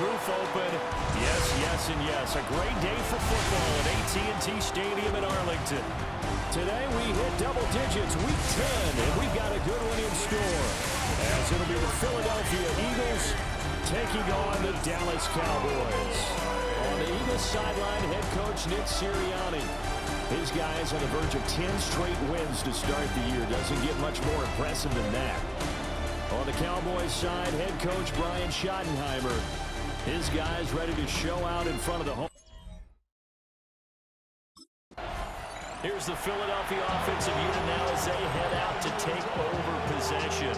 roof open. Yes, yes, and yes. A great day for football at AT&T Stadium in Arlington. Today we hit double digits, week 10, and we've got a good one in store. As it'll be the Philadelphia Eagles taking on the Dallas Cowboys. On the Eagles sideline, head coach Nick Sirianni. His guys on the verge of 10 straight wins to start the year. Doesn't get much more impressive than that. On the Cowboys side, head coach Brian Schottenheimer. His guys ready to show out in front of the home. Here's the Philadelphia offensive unit now as they head out to take over possession.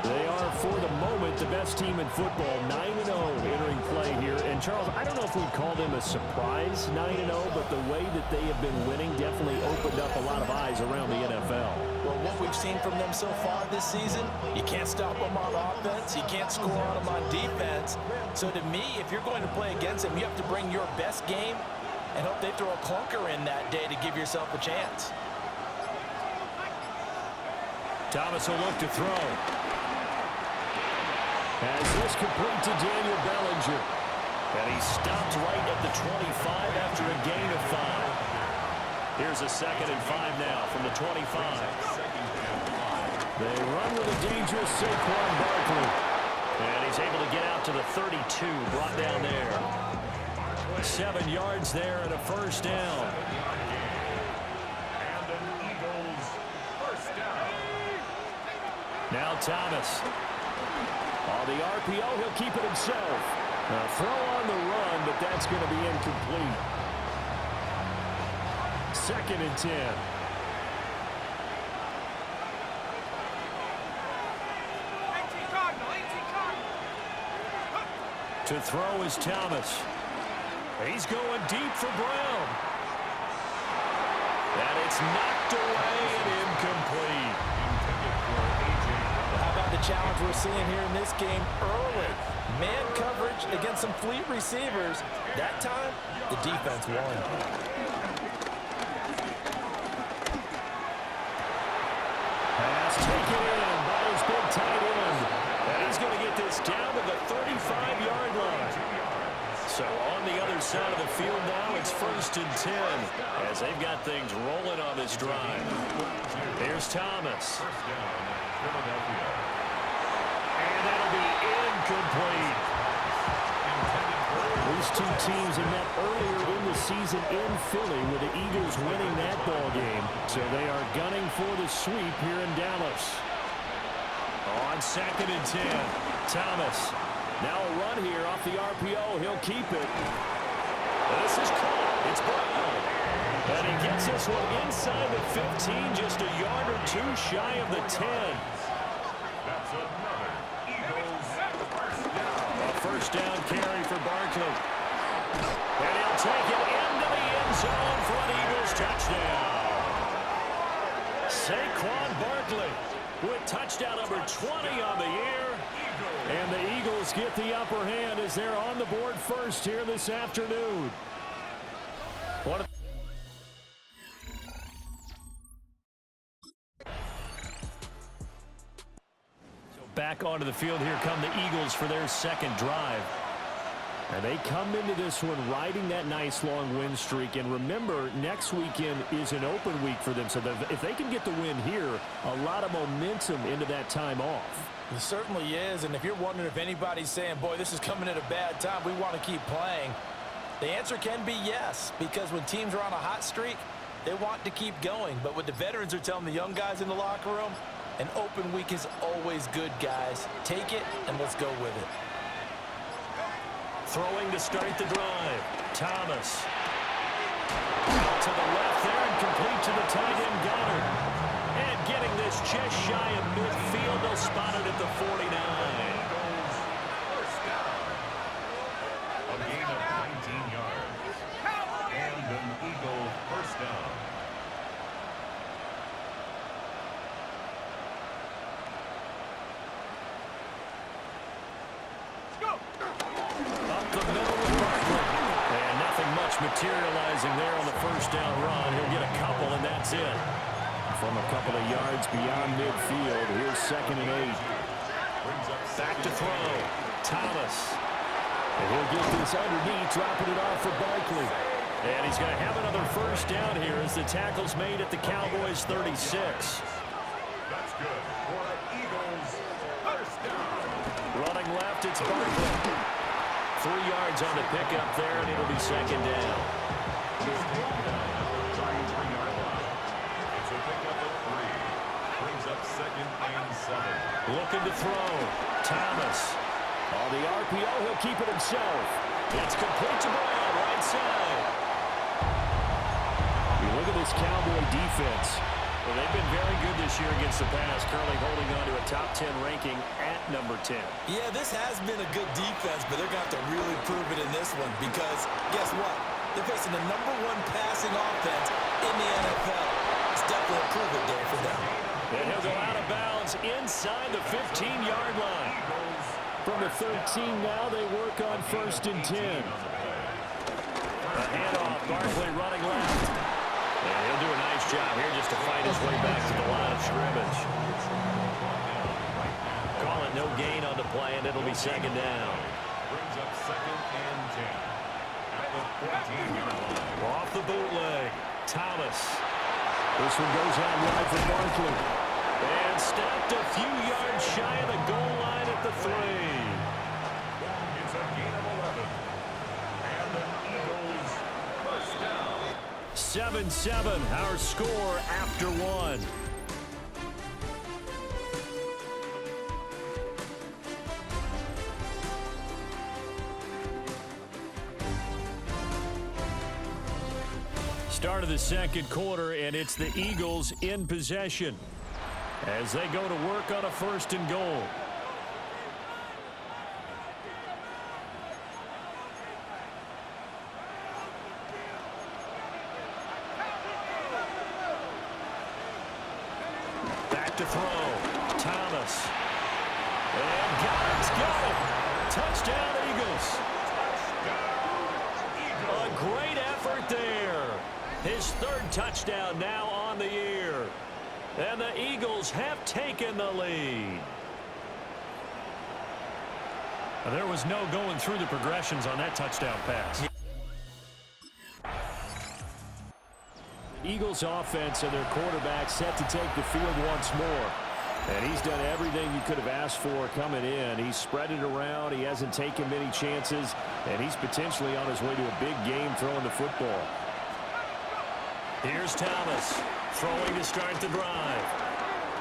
They are, for the moment, the best team in football, 9-0 entering play here. And, Charles, I don't know if we'd call them a surprise 9-0, but the way that they have been winning definitely opened up a lot of eyes around the NFL. Well, what we've seen from them so far this season, you can't stop them on offense, you can't score on them on defense. So, to me, if you're going to play against them, you have to bring your best game and hope they throw a clunker in that day to give yourself a chance. Thomas will look to throw. As this complete to Daniel Bellinger. And he stopped right at the 25 after a gain of 5. Here's a 2nd and 5 now from the 25. They run with a dangerous Saquon Barkley. And he's able to get out to the 32, brought down there. 7 yards there and a first down. Now Thomas. On the RPO, he'll keep it himself. A throw on the run, but that's going to be incomplete. 2nd and 10. To throw is Thomas. He's going deep for Brown. And it's knocked away and incomplete. How about the challenge we're seeing here in this game early? Man coverage against some fleet receivers. That time, the defense won. Pass taken in by his big tight end. And he's going to get this down to the 35-yard line. So on the other side of the field now, it's 1st and 10 as they've got things rolling on this drive. Here's Thomas. And that'll be incomplete. These two teams had met earlier in the season in Philly with the Eagles winning that ball game. So they are gunning for the sweep here in Dallas. On 2nd and 10, Thomas. Now a run here off the RPO. He'll keep it. This is caught. It's Brown. And he gets this one inside the 15, just a yard or 2 shy of the 10. That's another Eagles first down. A first down carry for Barkley. And he'll take it into the end zone for an Eagles touchdown. Saquon Barkley with touchdown number 20 on the year. And the Eagles get the upper hand as they're on the board first here this afternoon. Back onto the field, here come the Eagles for their 2nd drive. And they come into this one riding that nice long win streak. And remember, next weekend is an open week for them. So if they can get the win here, a lot of momentum into that time off. It certainly is. And if you're wondering if anybody's saying, boy, this is coming at a bad time, we want to keep playing, the answer can be yes. Because when teams are on a hot streak, they want to keep going. But what the veterans are telling the young guys in the locker room, an open week is always good, guys. Take it, and let's go with it. Throwing to start the drive. Thomas. Out to the left there and complete to the tight end Goddard. And getting this just shy of midfield. They'll spot it at the 49. First down. A gain of 19 yards. And an Eagle first down. Up the middle with Barkley. And nothing much materializing there on the first down run. He'll get a couple, and that's it. From a couple of yards beyond midfield, here's 2nd and 8. Back to throw. Thomas. And he'll get this underneath, dropping it off for Barkley. And he's going to have another first down here as the tackle's made at the Cowboys 36. That's good for the Eagles. First down. Running left, it's Barkley. 3 yards on the pickup there, and it'll be second down. He's taken down at the 33-yard line. It's a pickup of 3. Brings up second and 7. Looking to throw. Thomas. On the RPO, he'll keep it himself. It's complete to Brown, right side. You look at this Cowboy defense. Well, they've been very good this year against the pass, currently holding on to a top 10 ranking at number 10. Yeah, this has been a good defense, but they're going to have to really prove it in this one because guess what? They're facing the #1 passing offense in the NFL. It's definitely a prove it day for them. And he'll go out of bounds inside the 15-yard line. From the 13 now, they work on first and 10. A handoff, Barkley running left. And he'll do a nice job here just to fight his way back to the line of scrimmage. Call it no gain on the play, and it'll be second down. Brings up second and 10. At the 14-yard line. Off the bootleg, Thomas. This one goes out wide for Barkley. And stopped a few yards shy of the goal line at the 3. It's a gain of 11. And the Eagles first down. 7-7, our score after 1. Start of the second quarter, and it's the Eagles in possession as they go to work on a first and goal. Back to throw. Thomas. And got it. Touchdown, Eagles. A great effort there. His 3rd touchdown now on the year. And the Eagles have taken the lead. And there was no going through the progressions on that touchdown pass. Eagles offense and their quarterback set to take the field once more. And he's done everything you could have asked for coming in. He's spread it around. He hasn't taken many chances. And he's potentially on his way to a big game throwing the football. Here's Thomas, throwing to start the drive.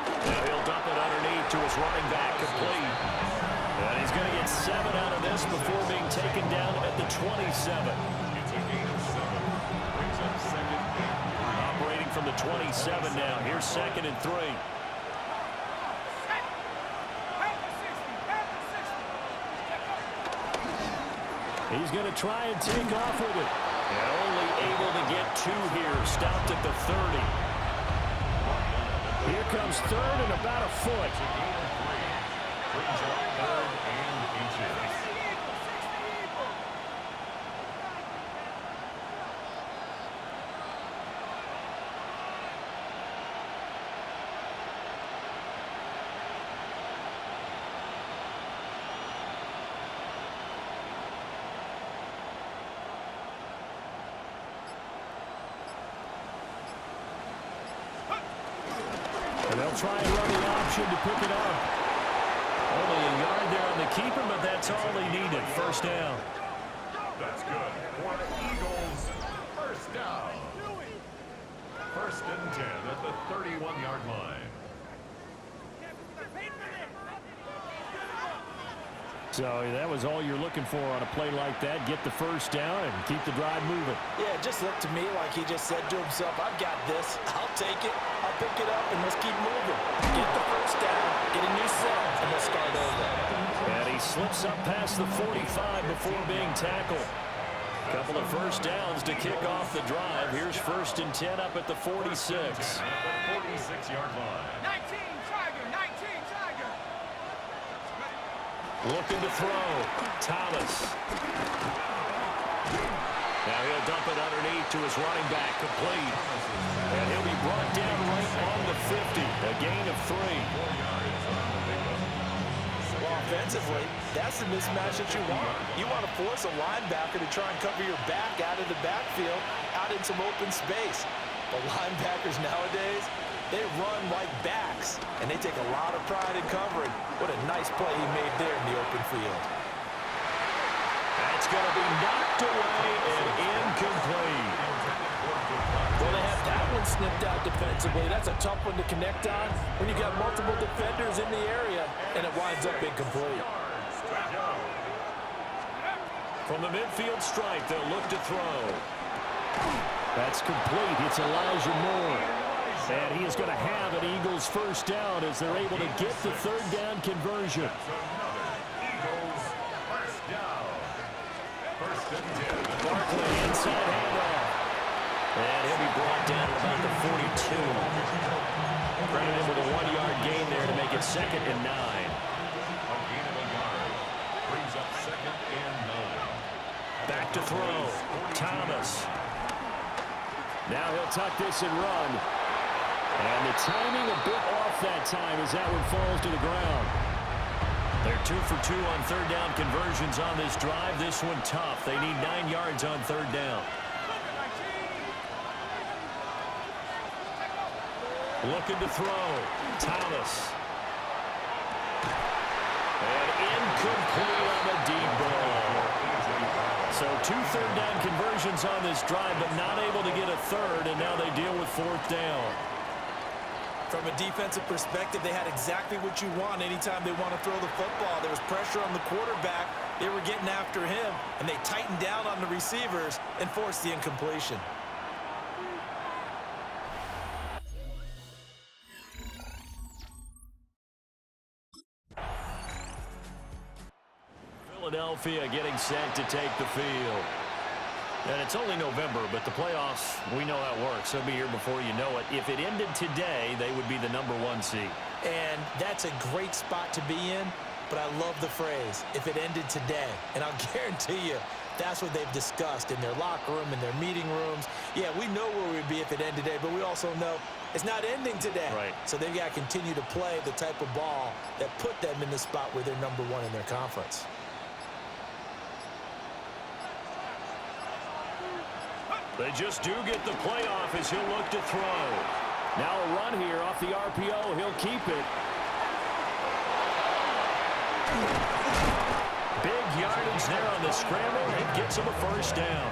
Now he'll dump it underneath to his running back, complete. And he's going to get 7 out of this before being taken down at the 27. It's a gain of 7. Brings up second and 3. Operating from the 27 now. Here's second and 3. He's going to try and take off with it. And only able to get 2 here. Stopped at the 30. Here comes 3rd and about a foot. Brings up 3rd and inches. And they'll try and run the option to pick it up. Only a yard there on the keeper, but that's all he needed. First down. That's good for the Eagles. First down. First and 10 at the 31-yard line. So that was all you're looking for on a play like that. Get the first down and keep the drive moving. Yeah, it just looked to me like he just said to himself, I've got this. I'll take it. I'll pick it up, and let's keep moving. Get the first down, get a new set, and let's start over. And he slips up past the 45 before being tackled. Couple of first downs to kick off the drive. Here's first and 10 up at the 46. At the 46-yard line. 19, Tiger, 19, Tiger. Looking to throw. Thomas. Now he'll dump it underneath to his running back, complete. And he'll be brought down right on the 50. A gain of 3. defensively, that's the mismatch that you want. You want to force a linebacker to try and cover your back out of the backfield, out in some open space. But linebackers nowadays, they run like backs, and they take a lot of pride in covering. What a nice play he made there in the open field. That's going to be knocked away and incomplete. Well, they have that one snipped out defensively. That's a tough one to connect on when you got multiple defenders in the area, and it winds up incomplete. From the midfield stripe, they'll look to throw. That's complete. It's Elijah Moore. And he is going to have an Eagles first down as they're able to get the third down conversion. Eagles first down. First and 10. Barkley inside handoff. And he'll be brought down at about the 42. Credited with a 1-yard gain there to make it 2nd and 9. A gain of a yard. Brings up 2nd and 9. Back to throw. Thomas. Now he'll tuck this and run. And the timing a bit off that time as that one falls to the ground. They're 2 for 2 on third down conversions on this drive. This one tough. They need 9 yards on third down. Looking to throw. Thomas. And incomplete on the deep ball. So 2 third down conversions on this drive, but not able to get a third, and now they deal with 4th down. From a defensive perspective, they had exactly what you want anytime they want to throw the football. There was pressure on the quarterback. They were getting after him, and they tightened down on the receivers and forced the incompletion. Philadelphia getting set to take the field. And it's only November, but the playoffs, we know how it works. They'll be here before you know it. If it ended today, they would be the #1 seed. And that's a great spot to be in, but I love the phrase, if it ended today. And I'll guarantee you, that's what they've discussed in their locker room, in their meeting rooms. Yeah, we know where we'd be if it ended today, but we also know it's not ending today. Right. So they've got to continue to play the type of ball that put them in the spot where they're #1 in their conference. They just do get the playoff as he'll look to throw. Now a run here off the RPO. He'll keep it. Big yardage there on the scramble. It gets him a first down.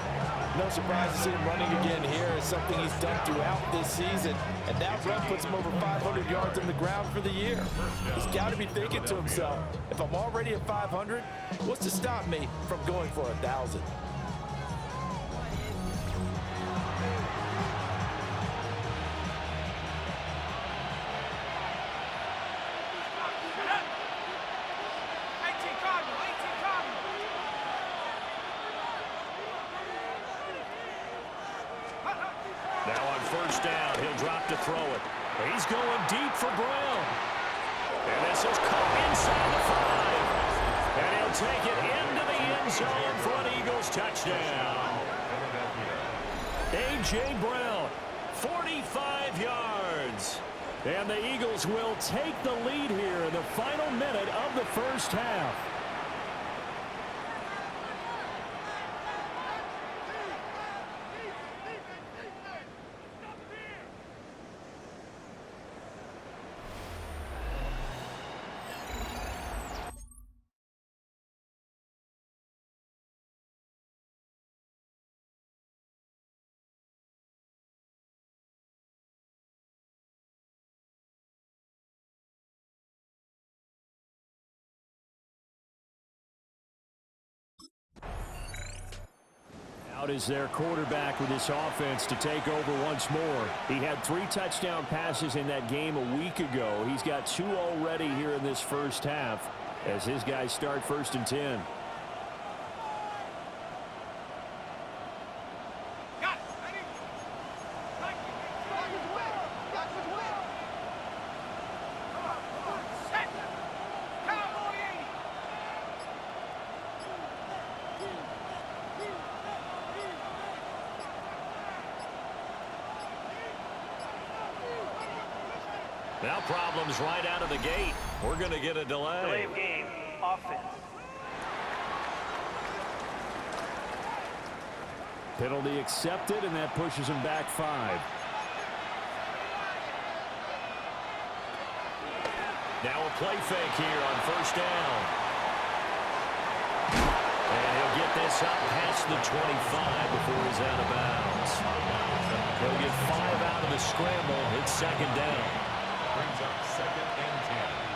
No surprise to see him running again here. It's something he's done throughout this season. And that run puts him over 500 yards on the ground for the year. He's got to be thinking to himself, if I'm already at 500, what's to stop me from going for 1,000? Now on first down, he'll drop to throw it. He's going deep for Brown. And this is caught inside the 5. And he'll take it into the end zone for an Eagles touchdown. A.J. Brown, 45 yards. And the Eagles will take the lead here in the final minute of the first half. Out is their quarterback with this offense to take over once more. He had 3 touchdown passes in that game a week ago. He's got 2 already here in this first half as his guys start first and 10. Now problems right out of the gate. We're going to get a delay. Delay of game. offense. Penalty accepted, and that pushes him back 5. Now a play fake here on first down. And he'll get this up past the 25 before he's out of bounds. He'll get 5 out of the scramble. It's second down. Brings up 2nd and 10.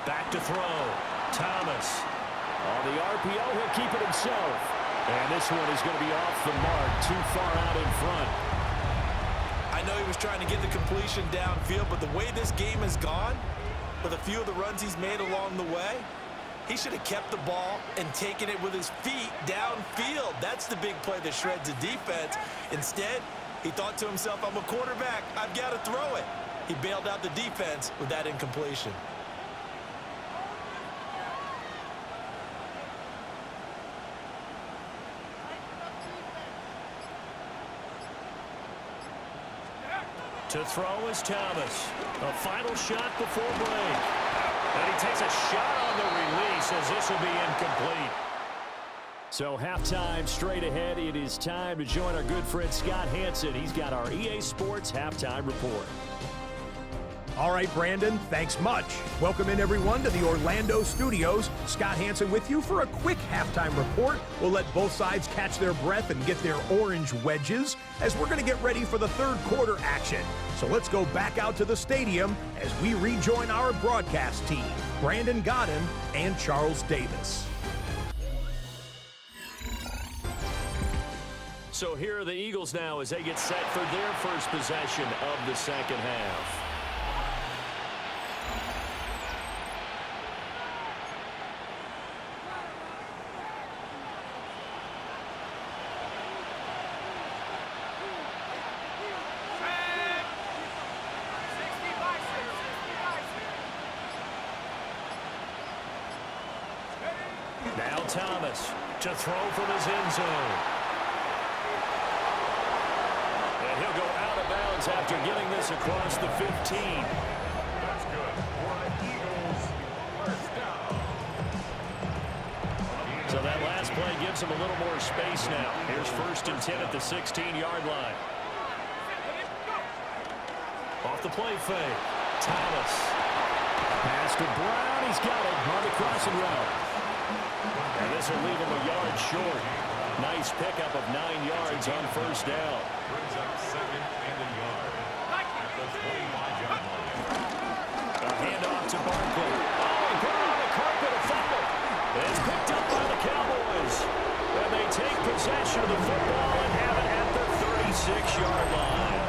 Back to throw. Thomas. On the RPO, he'll keep it himself. And this one is going to be off the mark, too far out in front. I know he was trying to get the completion downfield, but the way this game has gone, with a few of the runs he's made along the way, he should have kept the ball and taken it with his feet downfield. That's the big play that shreds the defense. Instead, he thought to himself, I'm a quarterback. I've got to throw it. He bailed out the defense with that incompletion. To throw is Thomas. A final shot before break. And he takes a shot on the release as this will be incomplete. So halftime straight ahead. It is time to join our good friend Scott Hansen. He's got our EA Sports halftime report. All right, Brandon, thanks much. Welcome in, everyone, to the Orlando studios. Scott Hansen with you for a quick halftime report. We'll let both sides catch their breath and get their orange wedges as we're going to get ready for the third quarter action. So let's go back out to the stadium as we rejoin our broadcast team, Brandon Godden and Charles Davis. So here are the Eagles now as they get set for their first possession of the second half. Now Thomas to throw from his end zone. And he'll go out of bounds after getting this across the 15. That's good for the Eagles. First down. So that last play gives him a little more space now. Here's 1st and 10 at the 16-yard line. Off the play fake. Thomas. Pass to Brown. He's got it on the crossing route. And this will leave him a yard short. Nice pickup of 9 yards on first down. Brings up 2nd and a yard at the 25-yard line. A handoff to Barkley. Oh, he put it on the carpet, a fumble. It's picked up by the Cowboys. And they take possession of the football and have it at the 36-yard line.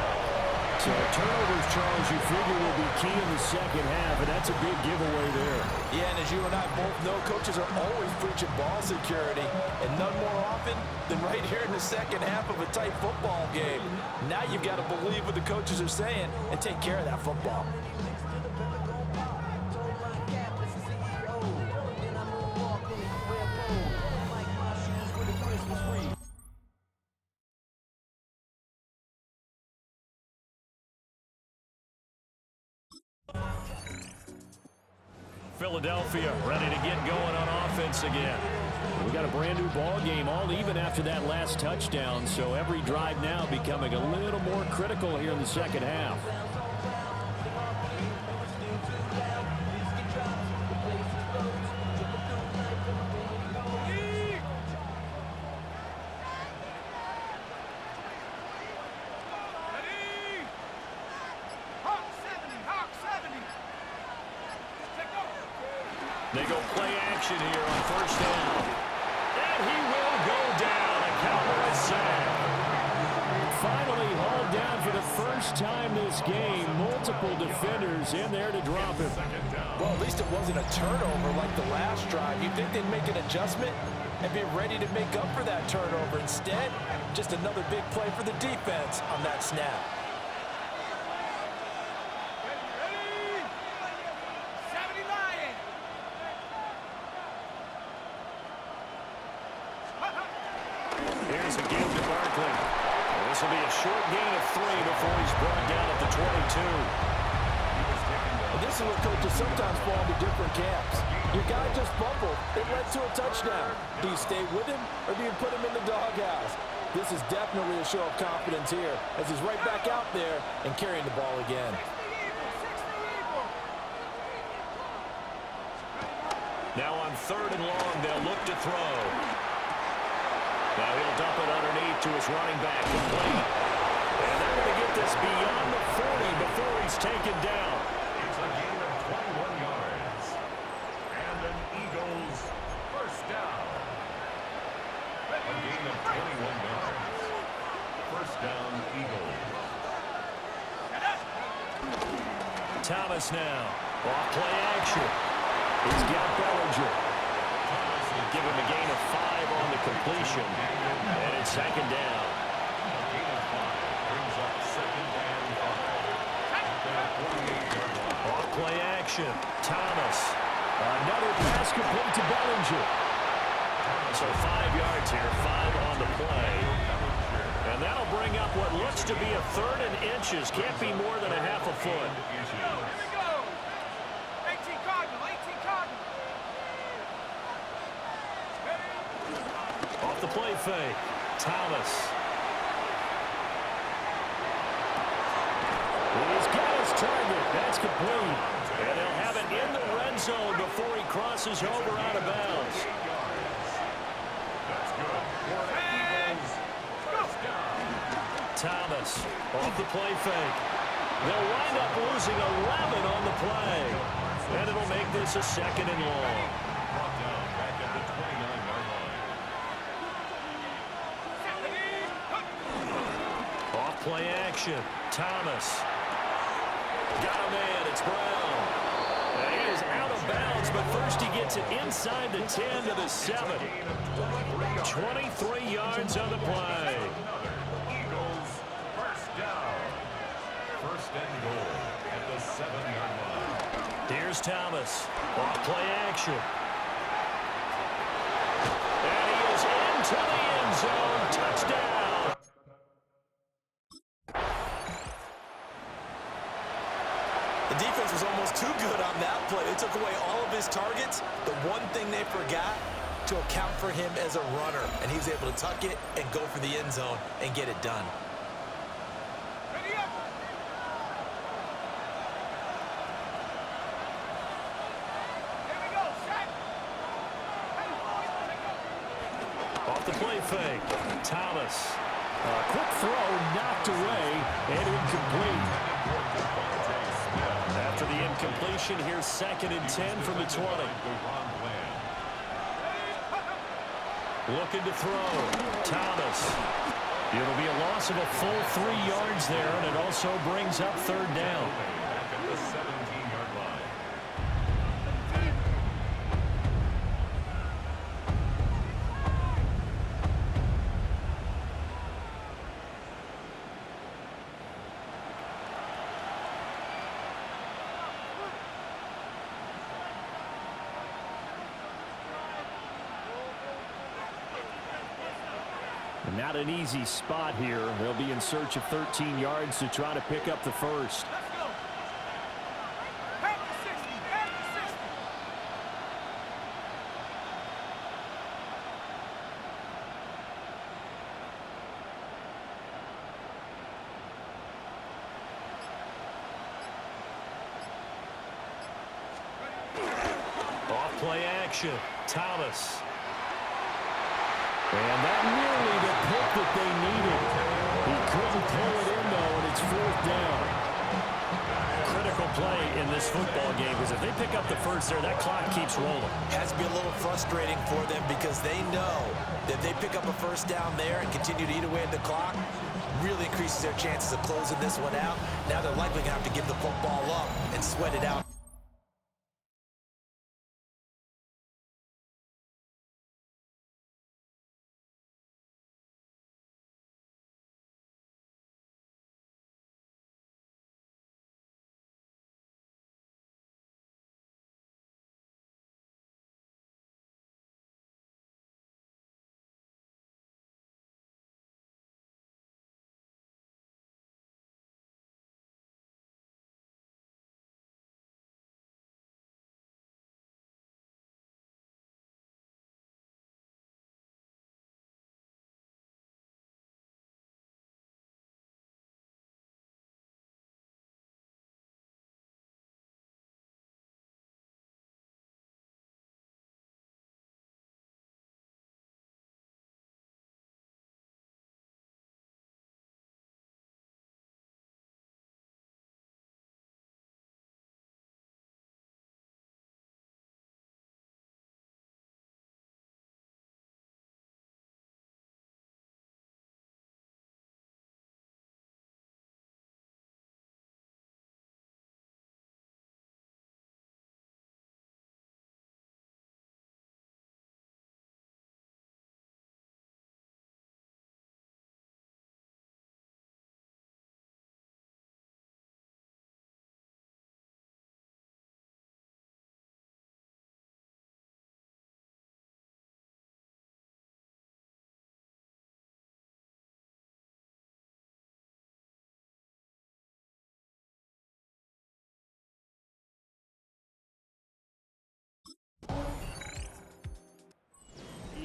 So turnovers, Charles, you figure will be key in the second half, and that's a big giveaway there. Yeah, and as you and I both know, coaches are always preaching ball security, and none more often than right here in the second half of a tight football game. Now you've got to believe what the coaches are saying and take care of that football. Philadelphia ready to get going on offense again. We got a brand new ball game, all even after that last touchdown, so every drive now becoming a little more critical here in the second half. They go play action here on first down. And he will go down. A Cowboys sack. Finally hauled down for the first time this game. Multiple defenders in there to drop him. Second down. Well, at least it wasn't a turnover like the last drive. You'd think they'd make an adjustment and be ready to make up for that turnover. Instead, just another big play for the defense on that snap. Ready? 79. Here's a give to Barkley. This will be a short gain of 3 before he's brought down at the 22. And this is where coaches sometimes fall into different camps. Your guy just fumbled. It led to a touchdown. Do you stay with him or do you put him in the doghouse? This is definitely a show of confidence here as he's right back out there and carrying the ball again. Now on 3rd and long, they'll look to throw. Now he'll dump it underneath to his running back. Complete. And they're going to get this beyond the 40 before he's taken down. It's a gain of 21 yards. And an Eagles first down. A gain of 21 yards. First down, Eagles. Thomas now. Off play action. He's got Bellinger. Give him a gain of 5 on the completion. And it's 2nd down. A gain of 5 brings up 2nd and 5. At the 48-yard line. Off play action. Thomas. Another pass complete to Bellinger. So 5 yards here, 5 on the play. And that'll bring up what looks to be a 3rd and inches. Can't be more than a half a foot. Here we go. 18 Cardinal, 18 Cardinal. Off the play fake. Thomas. He's got his target. That's complete. And they'll have it in the red zone before he crosses over out of bounds. That's good. For the Eagles, first down. Thomas off the play fake. They'll wind up losing 11 on the play. And it'll make this a 2nd and long. Brought down back at the 29-yard line. Off play action. Thomas. Got a man. It's Brown. And he is out of bounds, but first he gets it inside the 10 to the 7. 23 yards on the play. Another Eagles first down. First and goal at the 7-yard line. Here's Thomas. Off play action. And he is into the end zone. Touchdown. The defense was almost too good on that play. They took away all of his targets. The one thing they forgot, to account for him as a runner. And he was able to tuck it and go for the end zone and get it done. Ready up. Here we go. Set. Off the play fake. Thomas. A quick throw knocked away and incomplete. After the incompletion, here's 2nd and 10 from the 20. Looking to throw. Thomas. It'll be a loss of a full 3 yards there, and it also brings up 3rd down. Back at the 17-yard line. And not an easy spot here. They'll be in search of 13 yards to try to pick up the first. Let's go. Head to 60. Head to 60. Off play action. Thomas. And that nearly the pick that they needed. He couldn't pull it in, though, and it's 4th down. Critical play in this football game, because if they pick up the first there, that clock keeps rolling. Has to be a little frustrating for them because they know that if they pick up a first down there and continue to eat away at the clock, really increases their chances of closing this one out. Now they're likely going to have to give the football up and sweat it out.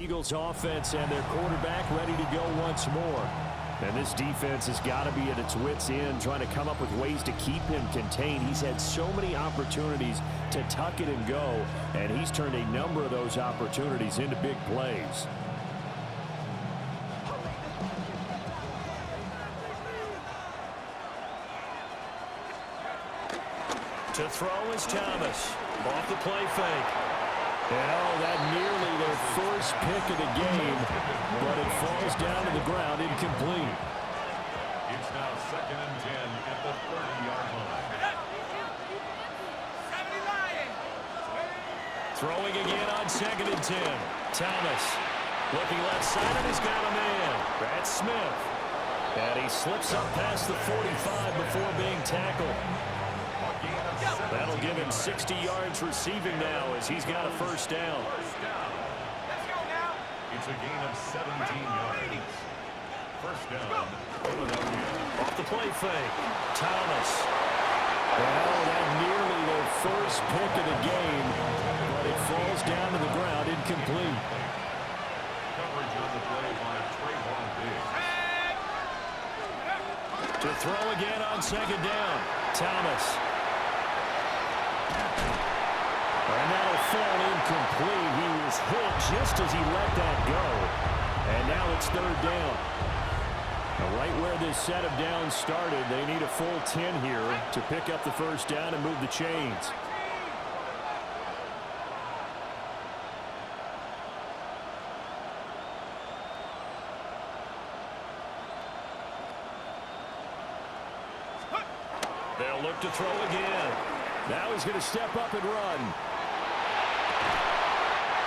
Eagles offense and their quarterback ready to go once more. And this defense has got to be at its wits' end, trying to come up with ways to keep him contained. He's had so many opportunities to tuck it and go, and he's turned a number of those opportunities into big plays. To throw is Thomas. Off the play fake. And oh, that nearly their first pick of the game, but it falls down to the ground incomplete. It's now 2nd and 10 at the 30-yard line. Throwing again on 2nd and 10. Thomas looking left side, and he's got a man. That's Smith. And he slips up past the 45 before being tackled. That'll give him 60 yards receiving now as he's got a first down. It's a gain of 17 yards. First down, Philadelphia. Off the play fake. Thomas. Well, that nearly their first pick of the game, but it falls down to the ground incomplete. Coverage on the play by Trayvon Diggs. To throw again on 2nd down. Thomas. And that'll fall incomplete. He was hit just as he let that go. And now it's 3rd down. Now right where this set of downs started, they need a full 10 here to pick up the first down and move the chains. They'll look to throw again. Now he's going to step up and run.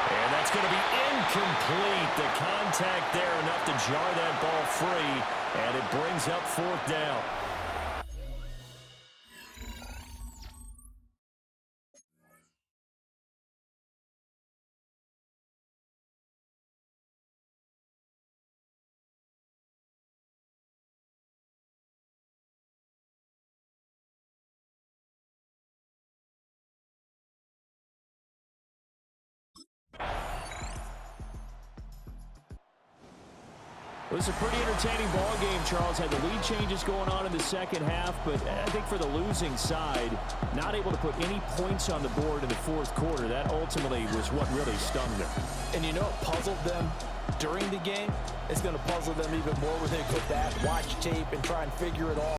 And that's going to be incomplete. The contact there enough to jar that ball free, and it brings up 4th down. It was a pretty entertaining ball game, Charles. Had the lead changes going on in the second half, but I think for the losing side, not able to put any points on the board in the 4th quarter. That ultimately was what really stung them. And you know what puzzled them during the game? It's going to puzzle them even more when they go back, watch tape, and try and figure it all